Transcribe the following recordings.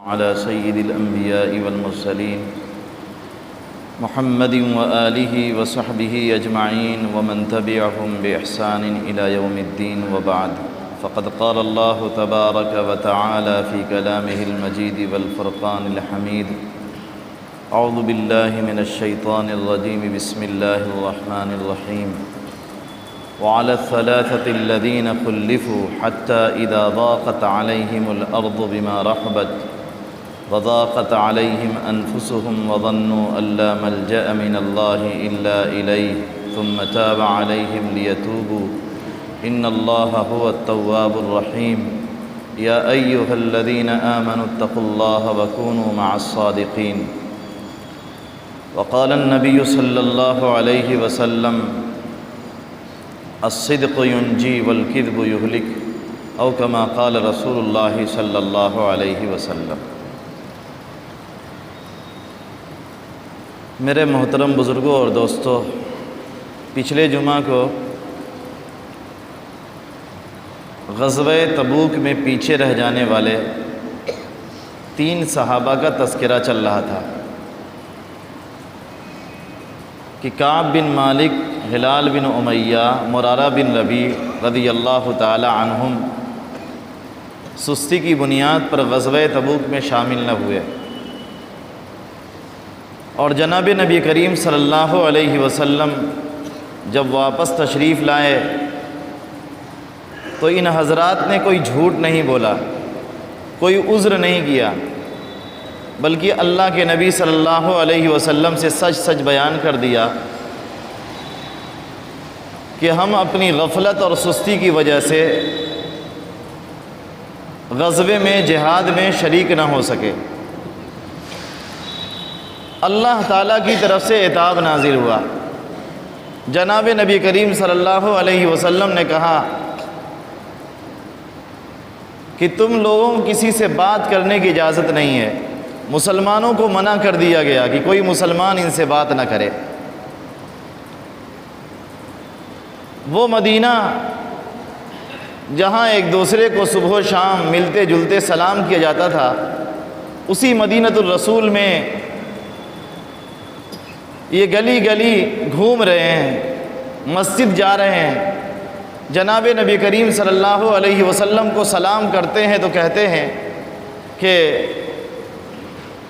على سيد الأنبياء والمرسلين محمد وآله وصحبه أجمعين ومن تبعهم بإحسان إلى يوم الدين وبعد. فقد قال الله تبارك وتعالى في كلامه المجيد والفرقان الحميد: أعوذ بالله من الشيطان الرجيم. بسم الله الرحمن الرحيم. وعلى الثلاثة الذين خلفوا حتى إذا ضاقت عليهم الأرض بما رحبت وضاقت عليهم أنفسهم وظنوا أن لا ملجأ من الله إلا إليه ثم تاب عليهم ليتوبوا إن الله هو التواب الرحيم. يا أيها الذين آمنوا اتقوا الله وكونوا مع الصادقين. وقال النبي صلى الله عليه وسلم: الصدق ينجي والكذب يهلك، أو كما قال رسول الله صلی اللہ علیہ وسلم. میرے محترم بزرگوں اور دوستوں، پچھلے جمعہ کو غزوہ تبوک میں پیچھے رہ جانے والے 3 صحابہ کا تذکرہ چل رہا تھا کہ کعب بن مالک، ہلال بن امیہ، مرارہ بن ربیع رضی اللہ تعالی عنہم سستی کی بنیاد پر غزوہ تبوک میں شامل نہ ہوئے، اور جناب نبی کریم صلی اللہ علیہ وسلم جب واپس تشریف لائے تو ان حضرات نے کوئی جھوٹ نہیں بولا، کوئی عذر نہیں کیا، بلکہ اللہ کے نبی صلی اللہ علیہ وسلم سے سچ سچ بیان کر دیا کہ ہم اپنی غفلت اور سستی کی وجہ سے غزوے میں، جہاد میں شریک نہ ہو سکے. اللہ تعالیٰ کی طرف سے عتاب نازل ہوا. جناب نبی کریم صلی اللہ علیہ وسلم نے کہا کہ تم لوگوں کو کسی سے بات کرنے کی اجازت نہیں ہے. مسلمانوں کو منع کر دیا گیا کہ کوئی مسلمان ان سے بات نہ کرے. وہ مدینہ جہاں ایک دوسرے کو صبح و شام ملتے جلتے سلام کیا جاتا تھا، اسی مدینۃ الرسول میں یہ گلی گلی گھوم رہے ہیں، مسجد جا رہے ہیں، جناب نبی کریم صلی اللہ علیہ وسلم کو سلام کرتے ہیں تو کہتے ہیں کہ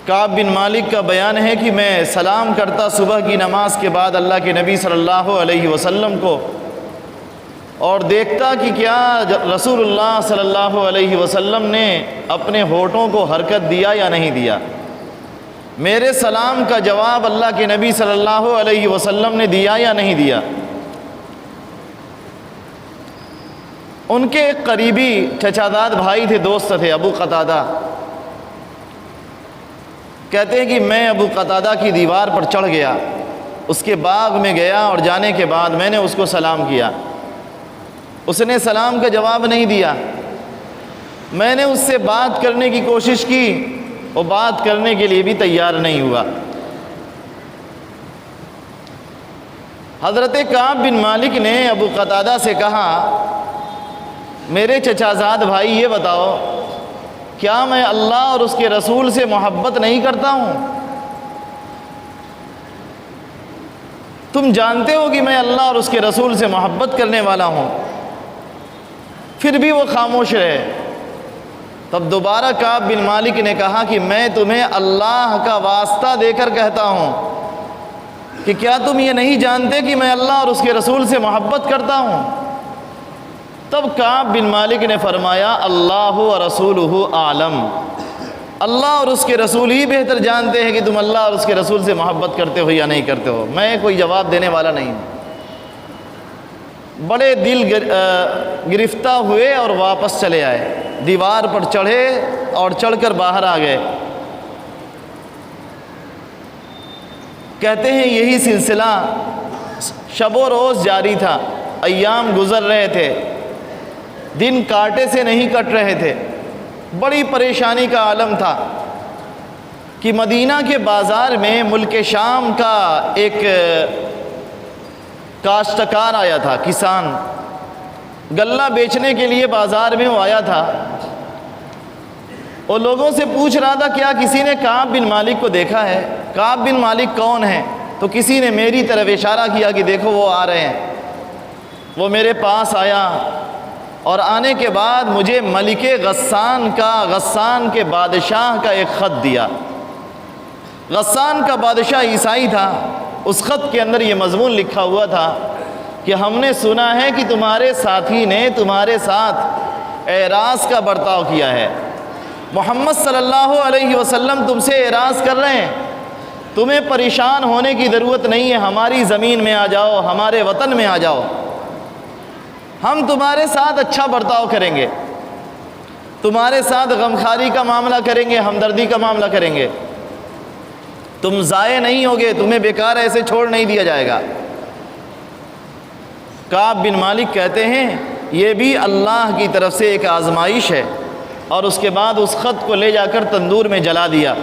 کعب بن مالک کا بیان ہے کہ میں سلام کرتا صبح کی نماز کے بعد اللہ کے نبی صلی اللہ علیہ وسلم کو، اور دیکھتا کہ کیا رسول اللہ صلی اللہ علیہ وسلم نے اپنے ہونٹوں کو حرکت دیا یا نہیں دیا. میرے سلام کا جواب اللہ کے نبی صلی اللہ علیہ وسلم نے دیا یا نہیں دیا. ان کے ایک قریبی چچا زاد بھائی تھے، دوست تھے، ابو قتادہ. کہتے ہیں کہ میں ابو قتادہ کی دیوار پر چڑھ گیا، اس کے باغ میں گیا، اور جانے کے بعد میں نے اس کو سلام کیا. اس نے سلام کا جواب نہیں دیا. میں نے اس سے بات کرنے کی کوشش کی، وہ بات کرنے کے لیے بھی تیار نہیں ہوا. حضرت کعب بن مالک نے ابو قتادہ سے کہا: میرے چچا زاد بھائی، یہ بتاؤ کیا میں اللہ اور اس کے رسول سے محبت نہیں کرتا ہوں؟ تم جانتے ہو کہ میں اللہ اور اس کے رسول سے محبت کرنے والا ہوں. پھر بھی وہ خاموش رہے. تب دوبارہ کعب بن مالک نے کہا کہ میں تمہیں اللہ کا واسطہ دے کر کہتا ہوں کہ کیا تم یہ نہیں جانتے کہ میں اللہ اور اس کے رسول سے محبت کرتا ہوں؟ تب کعب بن مالک نے فرمایا: اللہ و رسولہ اعلم. اللہ اور اس کے رسول ہی بہتر جانتے ہیں کہ تم اللہ اور اس کے رسول سے محبت کرتے ہو یا نہیں کرتے ہو. میں کوئی جواب دینے والا نہیں. بڑے دل گرفتہ ہوئے اور واپس چلے آئے. دیوار پر چڑھے اور چڑھ کر باہر آ گئے. کہتے ہیں یہی سلسلہ شب و روز جاری تھا. ایام گزر رہے تھے، دن کاٹے سے نہیں کٹ رہے تھے. بڑی پریشانی کا عالم تھا کہ مدینہ کے بازار میں ملک شام کا ایک کاشتکار آیا تھا، کسان. غلہ بیچنے کے لیے بازار میں وہ آیا تھا. وہ لوگوں سے پوچھ رہا تھا کیا کسی نے کعب بن مالک کو دیکھا ہے؟ کعب بن مالک کون ہے؟ تو کسی نے میری طرف اشارہ کیا کہ دیکھو وہ آ رہے ہیں۔ وہ میرے پاس آیا اور آنے کے بعد مجھے ملک غسان کے بادشاہ کا ایک خط دیا۔ غسان کا بادشاہ عیسائی تھا۔ اس خط کے اندر یہ مضمون لکھا ہوا تھا کہ ہم نے سنا ہے کہ تمہارے ساتھی نے تمہارے ساتھ اعراض کا برتاؤ کیا ہے۔ محمد صلی اللہ علیہ وسلم تم سے اعراض کر رہے ہیں، تمہیں پریشان ہونے کی ضرورت نہیں ہے، ہماری زمین میں آ جاؤ، ہمارے وطن میں آ جاؤ، ہم تمہارے ساتھ اچھا برتاؤ کریں گے، تمہارے ساتھ غمخواری کا معاملہ کریں گے، ہمدردی کا معاملہ کریں گے، تم ضائع نہیں ہوگے، تمہیں بیکار ایسے چھوڑ نہیں دیا جائے گا۔ کعب بن مالک کہتے ہیں یہ بھی اللہ کی طرف سے ایک آزمائش ہے، اور اس کے بعد اس خط کو لے جا کر تندور میں جلا دیا۔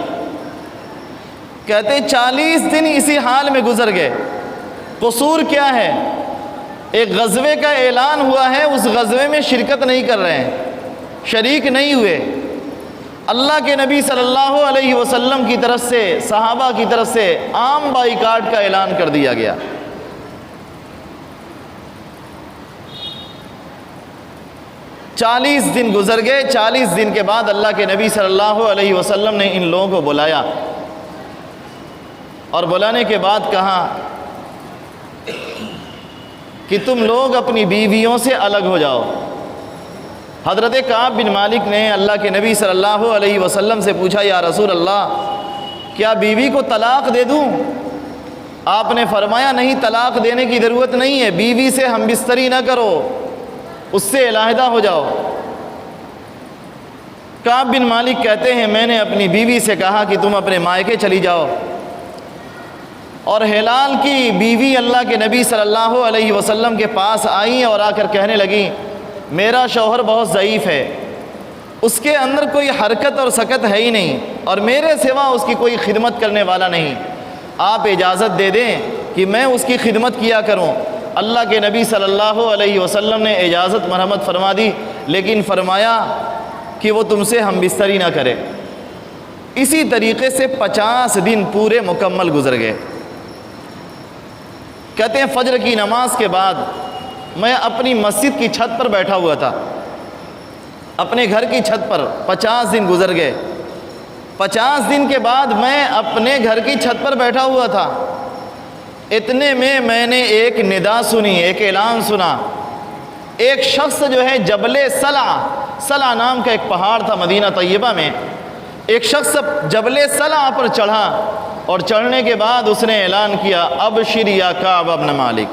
کہتے ہیں 40 دن اسی حال میں گزر گئے۔ قصور کیا ہے؟ ایک غزوے کا اعلان ہوا ہے، اس غزوے میں شرکت نہیں کر رہے ہیں، شریک نہیں ہوئے۔ اللہ کے نبی صلی اللہ علیہ وسلم کی طرف سے، صحابہ کی طرف سے عام بائیکاٹ کا اعلان کر دیا گیا۔ 40 دن گزر گئے۔ 40 دن کے بعد اللہ کے نبی صلی اللہ علیہ وسلم نے ان لوگوں کو بلایا، اور بلانے کے بعد کہا کہ تم لوگ اپنی بیویوں سے الگ ہو جاؤ۔ حضرت کعب بن مالک نے اللہ کے نبی صلی اللہ علیہ وسلم سے پوچھا یا رسول اللہ کیا بیوی کو طلاق دے دوں؟ آپ نے فرمایا نہیں، طلاق دینے کی ضرورت نہیں ہے، بیوی سے ہم بستری نہ کرو، اس سے علیحدہ ہو جاؤ۔ کعب بن مالک کہتے ہیں میں نے اپنی بیوی سے کہا کہ تم اپنے مائکے چلی جاؤ، اور ہلال کی بیوی اللہ کے نبی صلی اللہ علیہ وسلم کے پاس آئیں اور آ کر کہنے لگیں میرا شوہر بہت ضعیف ہے، اس کے اندر کوئی حرکت اور سکت ہے ہی نہیں، اور میرے سوا اس کی کوئی خدمت کرنے والا نہیں، آپ اجازت دے دیں کہ میں اس کی خدمت کیا کروں۔ اللہ کے نبی صلی اللہ علیہ وسلم نے اجازت مرحمت فرما دی، لیکن فرمایا کہ وہ تم سے ہم بستری نہ کرے۔ اسی طریقے سے 50 دن پورے مکمل گزر گئے۔ کہتے ہیں فجر کی نماز کے بعد میں اپنی مسجد کی چھت پر بیٹھا ہوا تھا، اپنے گھر کی چھت پر۔ 50 دن گزر گئے۔ 50 دن کے بعد میں اپنے گھر کی چھت پر بیٹھا ہوا تھا، اتنے میں نے ایک ندا سنی، ایک اعلان سنا۔ ایک شخص جو ہے جبل صلع نام کا ایک پہاڑ تھا مدینہ طیبہ میں، ایک شخص جبل صلع پر چڑھا، اور چڑھنے کے بعد اس نے اعلان کیا ابشر یا کعب بن مالک،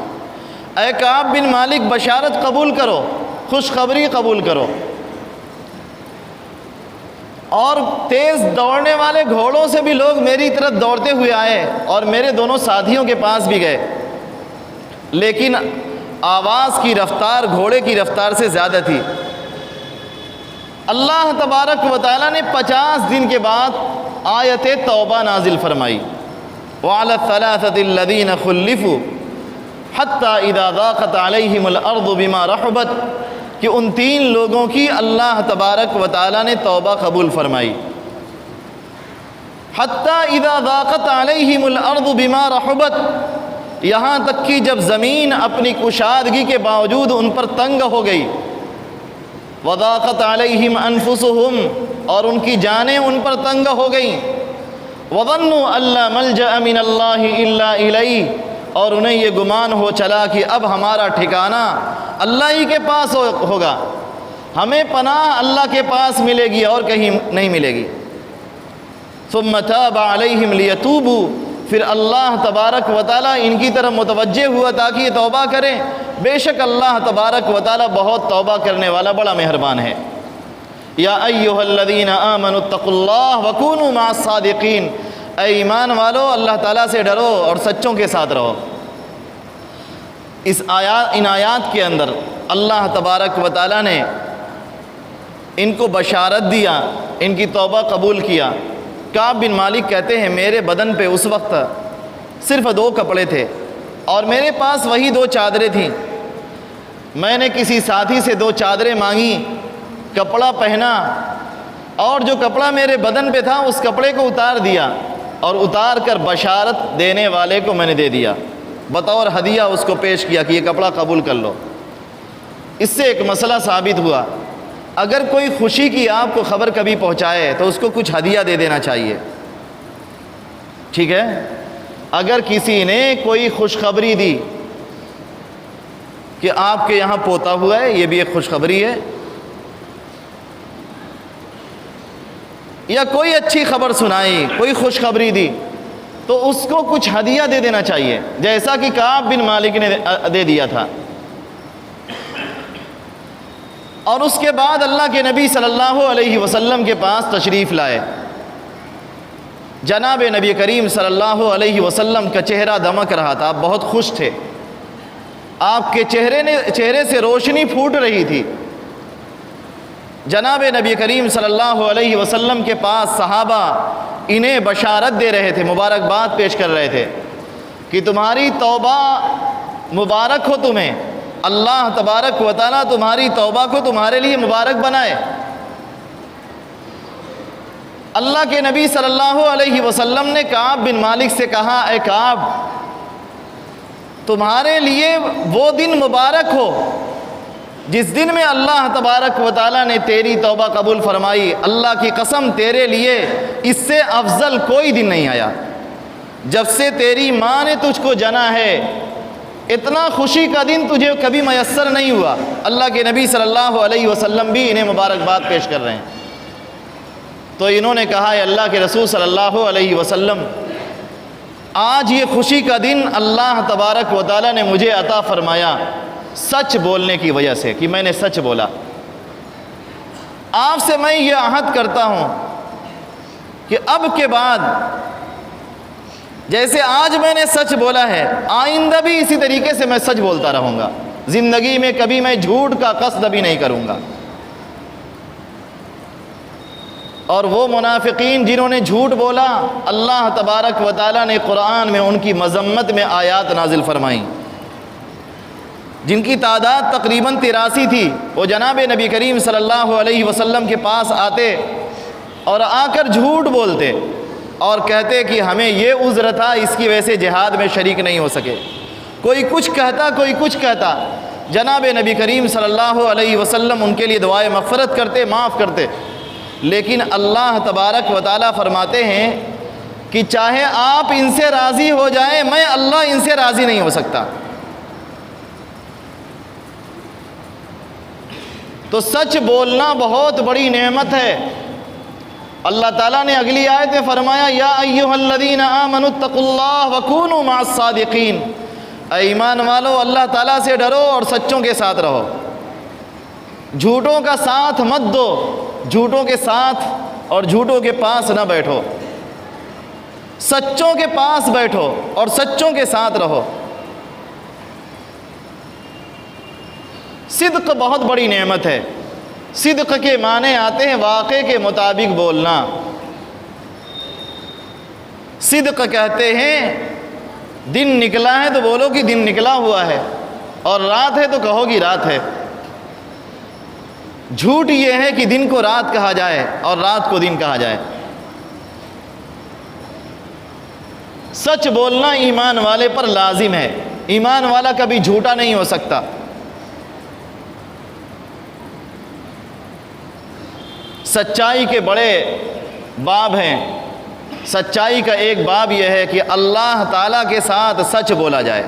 اے کعب بن مالک بشارت قبول کرو، خوشخبری قبول کرو۔ اور تیز دوڑنے والے گھوڑوں سے بھی لوگ میری طرف دوڑتے ہوئے آئے اور میرے دونوں ساتھیوں کے پاس بھی گئے، لیکن آواز کی رفتار گھوڑے کی رفتار سے زیادہ تھی۔ اللہ تبارک و تعالیٰ نے 50 دن کے بعد آیت توبہ نازل فرمائی، وعلی الثلاثة الذین خلفوا حتی اذا ضاقت علیہم الارض بما رحبت، کہ ان 3 لوگوں کی اللہ تبارک و تعالیٰ نے توبہ قبول فرمائی۔ حتی اذا ضاقت علیہم الارض بما رحبت، یہاں تک کہ جب زمین اپنی کشادگی کے باوجود ان پر تنگ ہو گئی۔ وضاقت علیہم انفسہم، اور ان کی جانیں ان پر تنگ ہو گئیں۔ وظنوا ان لا ملجأ من اللہ الا الیہ، اور انہیں یہ گمان ہو چلا کہ اب ہمارا ٹھکانہ اللہ ہی کے پاس ہوگا، ہمیں پناہ اللہ کے پاس ملے گی اور کہیں نہیں ملے گی۔ ثم تاب علیہم لیتوبوا، پھر اللہ تبارک و تعالیٰ ان کی طرف متوجہ ہوا تاکہ یہ توبہ کریں۔ بے شک اللہ تبارک و تعالیٰ بہت توبہ کرنے والا بڑا مہربان ہے۔ یا ایھا الذین آمنوا اتقوا اللہ وکونوا مع الصادقین، اے ایمان والو اللہ تعالیٰ سے ڈرو اور سچوں کے ساتھ رہو۔ ان آیات کے اندر اللہ تبارک و تعالیٰ نے ان کو بشارت دیا، ان کی توبہ قبول کیا۔ کعب بن مالک کہتے ہیں میرے بدن پہ اس وقت صرف 2 کپڑے تھے، اور میرے پاس وہی 2 چادریں تھیں۔ میں نے کسی ساتھی سے 2 چادریں مانگی، کپڑا پہنا، اور جو کپڑا میرے بدن پہ تھا اس کپڑے کو اتار دیا اور اتار کر بشارت دینے والے کو میں نے دے دیا، بطور ہدیہ اس کو پیش کیا کہ یہ کپڑا قبول کر لو۔ اس سے ایک مسئلہ ثابت ہوا، اگر کوئی خوشی کی آپ کو خبر کبھی پہنچائے تو اس کو کچھ ہدیہ دے دینا چاہیے، ٹھیک ہے؟ اگر کسی نے کوئی خوشخبری دی کہ آپ کے یہاں پوتا ہوا ہے، یہ بھی ایک خوشخبری ہے، یا کوئی اچھی خبر سنائی، کوئی خوشخبری دی، تو اس کو کچھ ہدیہ دے دینا چاہیے، جیسا کہ کعب بن مالک نے دے دیا تھا۔ اور اس کے بعد اللہ کے نبی صلی اللہ علیہ وسلم کے پاس تشریف لائے۔ جناب نبی کریم صلی اللہ علیہ وسلم کا چہرہ دمک رہا تھا، آپ بہت خوش تھے، آپ کے چہرے سے روشنی پھوٹ رہی تھی۔ جناب نبی کریم صلی اللہ علیہ وسلم کے پاس صحابہ انہیں بشارت دے رہے تھے، مبارکباد پیش کر رہے تھے کہ تمہاری توبہ مبارک ہو، تمہیں اللہ تبارک و تعالیٰ تمہاری توبہ کو تمہارے لیے مبارک بنائے۔ اللہ کے نبی صلی اللہ علیہ وسلم نے کعب بن مالک سے کہا، اے کعب، تمہارے لیے وہ دن مبارک ہو جس دن میں اللہ تبارک و تعالیٰ نے تیری توبہ قبول فرمائی۔ اللہ کی قسم، تیرے لیے اس سے افضل کوئی دن نہیں آیا۔ جب سے تیری ماں نے تجھ کو جنا ہے، اتنا خوشی کا دن تجھے کبھی میسر نہیں ہوا۔ اللہ کے نبی صلی اللہ علیہ وسلم بھی انہیں مبارکباد پیش کر رہے ہیں۔ تو انہوں نے کہا، اے اللہ کے رسول صلی اللہ علیہ وسلم، آج یہ خوشی کا دن اللہ تبارک و تعالیٰ نے مجھے عطا فرمایا سچ بولنے کی وجہ سے، کہ میں نے سچ بولا۔ آپ سے میں یہ عہد کرتا ہوں کہ اب کے بعد جیسے آج میں نے سچ بولا ہے، آئندہ بھی اسی طریقے سے میں سچ بولتا رہوں گا، زندگی میں کبھی میں جھوٹ کا قصد بھی نہیں کروں گا۔ اور وہ منافقین جنہوں نے جھوٹ بولا، اللہ تبارک و تعالیٰ نے قرآن میں ان کی مذمت میں آیات نازل فرمائیں، جن کی تعداد تقریباً 83 تھی۔ وہ جناب نبی کریم صلی اللہ علیہ وسلم کے پاس آتے اور آ کر جھوٹ بولتے اور کہتے کہ ہمیں یہ عذر تھا، اس کی وجہ سے جہاد میں شریک نہیں ہو سکے۔ کوئی کچھ کہتا، کوئی کچھ کہتا۔ جناب نبی کریم صلی اللہ علیہ وسلم ان کے لیے دعائے مغفرت کرتے، معاف کرتے۔ لیکن اللہ تبارک و تعالیٰ فرماتے ہیں کہ چاہے آپ ان سے راضی ہو جائیں، میں اللہ ان سے راضی نہیں ہو سکتا۔ تو سچ بولنا بہت بڑی نعمت ہے۔ اللہ تعالیٰ نے اگلی آیت میں فرمایا، یا ایھا الذین آمنوا اتقوا اللہ وکونوا مع الصادقین، اے ایمان والو اللہ تعالیٰ سے ڈرو اور سچوں کے ساتھ رہو، جھوٹوں کا ساتھ مت دو، جھوٹوں کے ساتھ اور جھوٹوں کے پاس نہ بیٹھو، سچوں کے پاس بیٹھو اور سچوں کے ساتھ رہو۔ صدق بہت بڑی نعمت ہے۔ صدق کے معنی آتے ہیں واقعے کے مطابق بولنا۔ صدق کہتے ہیں دن نکلا ہے تو بولو کہ دن نکلا ہوا ہے، اور رات ہے تو کہو کہ رات ہے۔ جھوٹ یہ ہے کہ دن کو رات کہا جائے اور رات کو دن کہا جائے۔ سچ بولنا ایمان والے پر لازم ہے، ایمان والا کبھی جھوٹا نہیں ہو سکتا۔ سچائی کے بڑے باب ہیں۔ سچائی کا ایک باب یہ ہے کہ اللہ تعالیٰ کے ساتھ سچ بولا جائے۔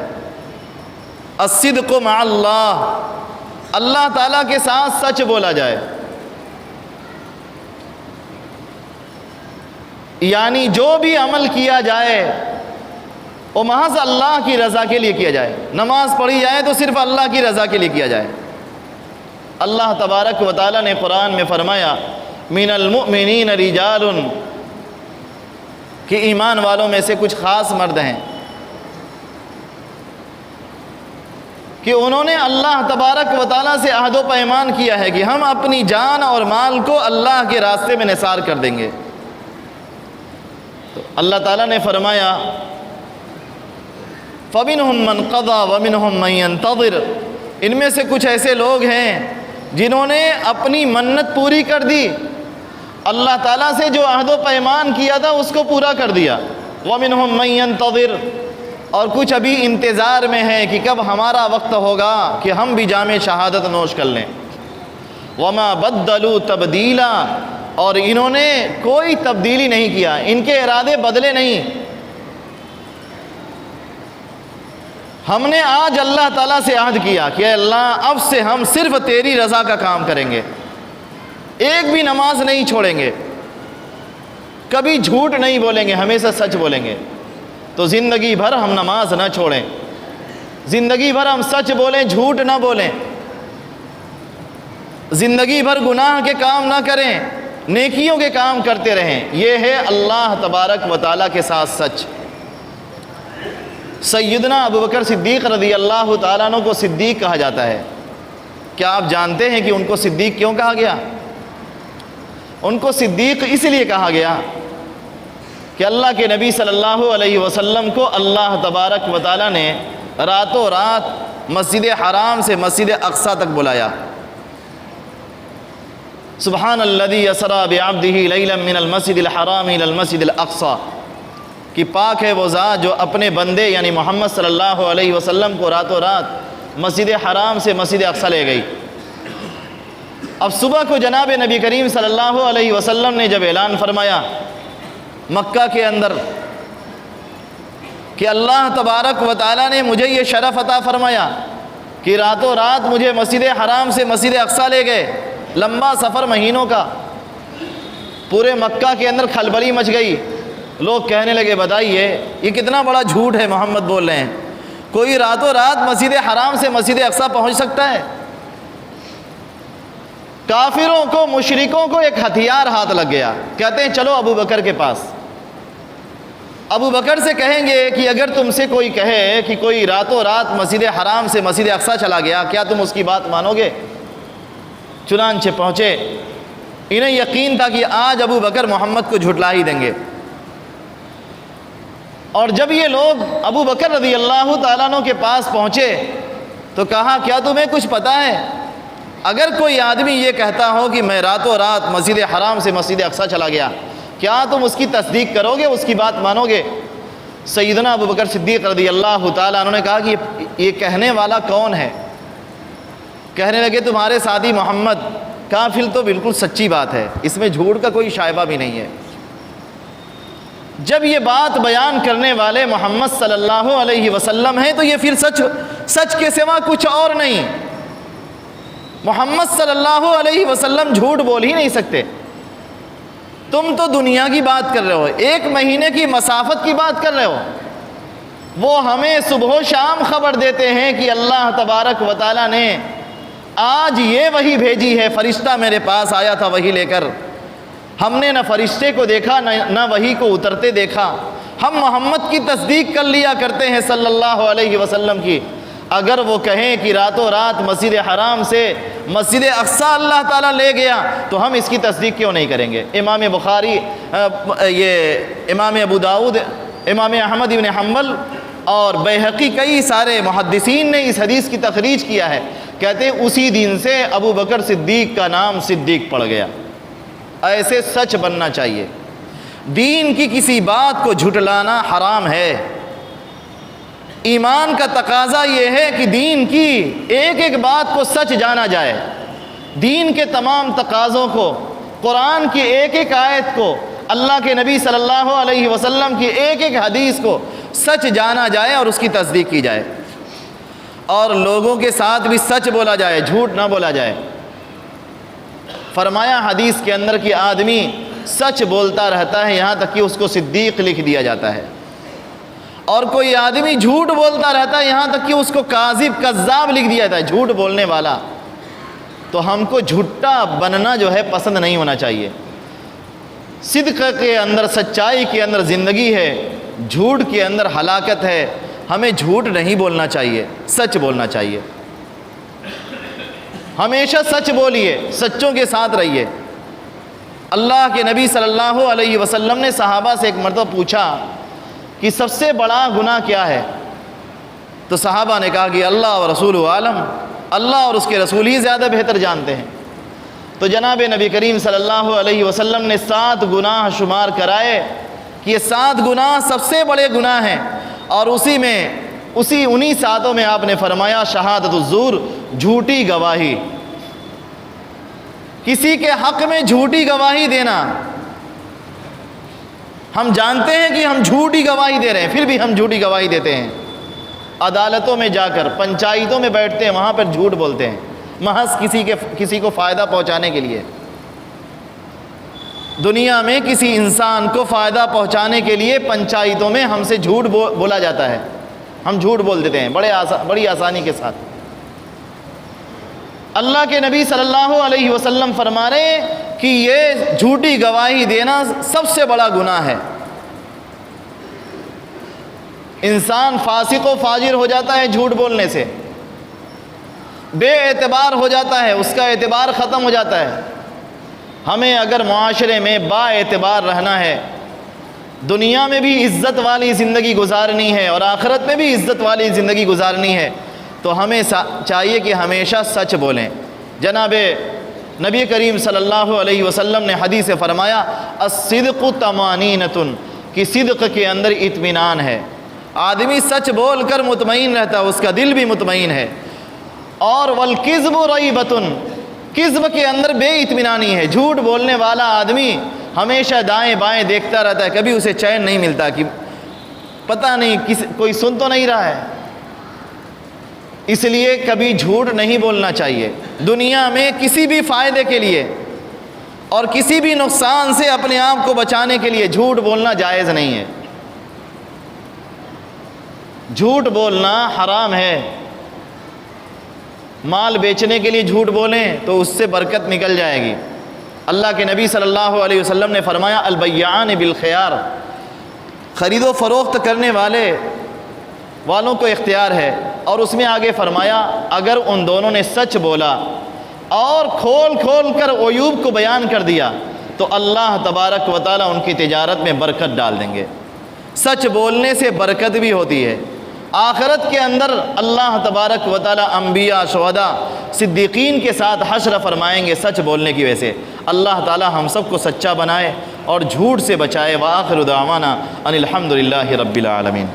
الصدق مع اللہ، اللہ تعالیٰ کے ساتھ سچ بولا جائے، یعنی جو بھی عمل کیا جائے وہ محض اللہ کی رضا کے لیے کیا جائے۔ نماز پڑھی جائے تو صرف اللہ کی رضا کے لیے کیا جائے۔ اللہ تبارک و تعالیٰ نے قرآن میں فرمایا، من المؤمنین رجال، کہ ایمان والوں میں سے کچھ خاص مرد ہیں کہ انہوں نے اللہ تبارک و تعالیٰ سے عہد و پیمان کیا ہے کہ ہم اپنی جان اور مال کو اللہ کے راستے میں نثار کر دیں گے۔ تو اللہ تعالیٰ نے فرمایا، فَمِنْهُمْ مَنْ قَضَى وَمِنْهُمْ مَنْ يَنْتَظِرُ، ان میں سے کچھ ایسے لوگ ہیں جنہوں نے اپنی منت پوری کر دی اللہ تعالیٰ سے جو عہد و پیمان کیا تھا اس کو پورا کر دیا۔ وَمِنْهُمْ مَن يَنتَظِرُ، اور کچھ ابھی انتظار میں ہے کہ کب ہمارا وقت ہوگا کہ ہم بھی جام شہادت نوش کر لیں۔ وَمَا بَدَّلُوا تَبْدِيلًا، اور انہوں نے کوئی تبدیلی نہیں کیا، ان کے ارادے بدلے نہیں۔ ہم نے آج اللہ تعالیٰ سے عہد کیا کہ اے اللہ اب سے ہم صرف تیری رضا کا کام کریں گے، ایک بھی نماز نہیں چھوڑیں گے، کبھی جھوٹ نہیں بولیں گے، ہمیشہ سچ بولیں گے۔ تو زندگی بھر ہم نماز نہ چھوڑیں، زندگی بھر ہم سچ بولیں، جھوٹ نہ بولیں، زندگی بھر گناہ کے کام نہ کریں، نیکیوں کے کام کرتے رہیں۔ یہ ہے اللہ تبارک و تعالیٰ کے ساتھ سچ۔ سیدنا ابو بکر صدیق رضی اللہ تعالیٰ عنہ کو صدیق کہا جاتا ہے۔ کیا آپ جانتے ہیں کہ ان کو صدیق کیوں کہا گیا؟ ان کو صدیق اس لیے کہا گیا کہ اللہ کے نبی صلی اللہ علیہ وسلم کو اللہ تبارک و تعالیٰ نے راتوں رات مسجد حرام سے مسجد اقصی تک بلایا۔ سبحان الذی اسری بعبدہ لیلا من المسجد الحرام الی المسجد الاقصی، کہ پاک ہے وہ ذات جو اپنے بندے یعنی محمد صلی اللہ علیہ وسلم کو راتوں رات مسجد حرام سے مسجد اقصی لے گئی۔ اب صبح کو جناب نبی کریم صلی اللہ علیہ وسلم نے جب اعلان فرمایا مکہ کے اندر کہ اللہ تبارک و تعالیٰ نے مجھے یہ شرف عطا فرمایا کہ راتوں رات مجھے مسجد حرام سے مسجد اقصی لے گئے، لمبا سفر مہینوں کا، پورے مکہ کے اندر کھلبلی مچ گئی۔ لوگ کہنے لگے بتائیے یہ کتنا بڑا جھوٹ ہے محمد بول رہے ہیں، کوئی راتوں رات مسجد حرام سے مسجد اقصی پہنچ سکتا ہے؟ کافروں کو مشرکوں کو ایک ہتھیار ہاتھ لگ گیا، کہتے ہیں چلو ابو بکر کے پاس، ابو بکر سے کہیں گے کہ اگر تم سے کوئی کہے کہ کوئی راتوں رات مسجد حرام سے مسجد اقصی چلا گیا، کیا تم اس کی بات مانو گے؟ چنانچہ پہنچے، انہیں یقین تھا کہ آج ابو بکر محمد کو جھٹلا ہی دیں گے۔ اور جب یہ لوگ ابو بکر رضی اللہ تعالیٰ عنہ کے پاس پہنچے تو کہا کیا تمہیں کچھ پتہ ہے؟ اگر کوئی آدمی یہ کہتا ہو کہ میں راتوں رات مسجد حرام سے مسجد اقصی چلا گیا، کیا تم اس کی تصدیق کرو گے، اس کی بات مانو گے؟ سیدنا ابو بکر صدیق رضی اللہ تعالیٰ عنہ نے کہا کہ یہ کہنے والا کون ہے؟ کہنے لگے تمہارے ساتھی محمد۔ کہا پھر تو بالکل سچی بات ہے، اس میں جھوٹ کا کوئی شائبہ بھی نہیں ہے۔ جب یہ بات بیان کرنے والے محمد صلی اللہ علیہ وسلم ہیں تو یہ پھر سچ کے سوا کچھ اور نہیں۔ محمد صلی اللہ علیہ وسلم جھوٹ بول ہی نہیں سکتے۔ تم تو دنیا کی بات کر رہے ہو، ایک مہینے کی مسافت کی بات کر رہے ہو، وہ ہمیں صبح و شام خبر دیتے ہیں کہ اللہ تبارک و تعالیٰ نے آج یہ وحی بھیجی ہے، فرشتہ میرے پاس آیا تھا وحی لے کر، ہم نے نہ فرشتے کو دیکھا نہ وحی کو اترتے دیکھا، ہم محمد کی تصدیق کر لیا کرتے ہیں صلی اللہ علیہ وسلم کی۔ اگر وہ کہیں کہ راتوں رات مسجد حرام سے مسجد اقصی اللہ تعالیٰ لے گیا تو ہم اس کی تصدیق کیوں نہیں کریں گے؟ امام بخاری، یہ امام ابو داؤد، امام احمد بن حنبل اور بیہقی، کئی سارے محدثین نے اس حدیث کی تخریج کیا ہے، کہتے ہیں اسی دن سے ابو بکر صدیق کا نام صدیق پڑ گیا۔ ایسے سچ بننا چاہیے۔ دین کی کسی بات کو جھٹلانا حرام ہے۔ ایمان کا تقاضا یہ ہے کہ دین کی ایک ایک بات کو سچ جانا جائے، دین کے تمام تقاضوں کو، قرآن کی ایک ایک آیت کو، اللہ کے نبی صلی اللہ علیہ وسلم کی ایک ایک حدیث کو سچ جانا جائے اور اس کی تصدیق کی جائے، اور لوگوں کے ساتھ بھی سچ بولا جائے، جھوٹ نہ بولا جائے۔ فرمایا حدیث کے اندر کہ آدمی سچ بولتا رہتا ہے یہاں تک کہ اس کو صدیق لکھ دیا جاتا ہے، اور کوئی آدمی جھوٹ بولتا رہتا ہے یہاں تک کہ اس کو کاذب، کذاب لکھ دیا جاتا ہے، جھوٹ بولنے والا۔ تو ہم کو جھوٹا بننا جو ہے پسند نہیں ہونا چاہیے۔ صدق کے اندر، سچائی کے اندر زندگی ہے، جھوٹ کے اندر ہلاکت ہے۔ ہمیں جھوٹ نہیں بولنا چاہیے، سچ بولنا چاہیے۔ ہمیشہ سچ بولیے، سچوں کے ساتھ رہیے۔ اللہ کے نبی صلی اللہ علیہ وسلم نے صحابہ سے ایک مرتبہ پوچھا کہ سب سے بڑا گناہ کیا ہے؟ تو صحابہ نے کہا کہ اللہ و رسول عالم، اللہ اور اس کے رسول ہی زیادہ بہتر جانتے ہیں۔ تو جناب نبی کریم صلی اللہ علیہ وسلم نے 7 گناہ شمار کرائے کہ یہ 7 گناہ سب سے بڑے گناہ ہیں، اور انہی 7 میں آپ نے فرمایا شہادت الزور، جھوٹی گواہی، کسی کے حق میں جھوٹی گواہی دینا۔ ہم جانتے ہیں کہ ہم جھوٹی گواہی دے رہے ہیں، پھر بھی ہم جھوٹی گواہی دیتے ہیں۔ عدالتوں میں جا کر، پنچایتوں میں بیٹھتے ہیں، وہاں پر جھوٹ بولتے ہیں، محض کسی کو فائدہ پہنچانے کے لیے۔ دنیا میں کسی انسان کو فائدہ پہنچانے کے لیے پنچایتوں میں ہم سے جھوٹ بولا جاتا ہے، ہم جھوٹ بول دیتے ہیں بڑی آسانی کے ساتھ۔ اللہ کے نبی صلی اللہ علیہ وسلم فرما رہے ہیں کہ یہ جھوٹی گواہی دینا سب سے بڑا گناہ ہے۔ انسان فاسق و فاجر ہو جاتا ہے جھوٹ بولنے سے، بے اعتبار ہو جاتا ہے، اس کا اعتبار ختم ہو جاتا ہے۔ ہمیں اگر معاشرے میں با اعتبار رہنا ہے، دنیا میں بھی عزت والی زندگی گزارنی ہے اور آخرت میں بھی عزت والی زندگی گزارنی ہے، تو ہمیں چاہیے کہ ہمیشہ سچ بولیں۔ جناب نبی کریم صلی اللہ علیہ وسلم نے حدیث فرمایا الصدق طمانینۃ، کہ صدق کے اندر اطمینان ہے۔ آدمی سچ بول کر مطمئن رہتا ہے، اس کا دل بھی مطمئن ہے۔ اور والکذب ریبۃ، کذب کے اندر بے اطمینانی ہے۔ جھوٹ بولنے والا آدمی ہمیشہ دائیں بائیں دیکھتا رہتا ہے، کبھی اسے چین نہیں ملتا کہ پتہ نہیں کوئی سن تو نہیں رہا ہے۔ اس لیے کبھی جھوٹ نہیں بولنا چاہیے۔ دنیا میں کسی بھی فائدے کے لیے اور کسی بھی نقصان سے اپنے آپ کو بچانے کے لیے جھوٹ بولنا جائز نہیں ہے۔ جھوٹ بولنا حرام ہے۔ مال بیچنے کے لیے جھوٹ بولیں تو اس سے برکت نکل جائے گی۔ اللہ کے نبی صلی اللہ علیہ وسلم نے فرمایا البیعان بالخیار، خرید و فروخت کرنے والوں کو اختیار ہے۔ اور اس میں آگے فرمایا اگر ان دونوں نے سچ بولا اور کھول کر عیوب کو بیان کر دیا تو اللہ تبارک و تعالیٰ ان کی تجارت میں برکت ڈال دیں گے۔ سچ بولنے سے برکت بھی ہوتی ہے۔ آخرت کے اندر اللہ تبارک و تعالیٰ انبیاء، شہداء، صدیقین کے ساتھ حشر فرمائیں گے سچ بولنے کی وجہ سے۔ اللہ تعالیٰ ہم سب کو سچا بنائے اور جھوٹ سے بچائے۔ وآخر دعوانا ان الحمد للہ رب العالمین۔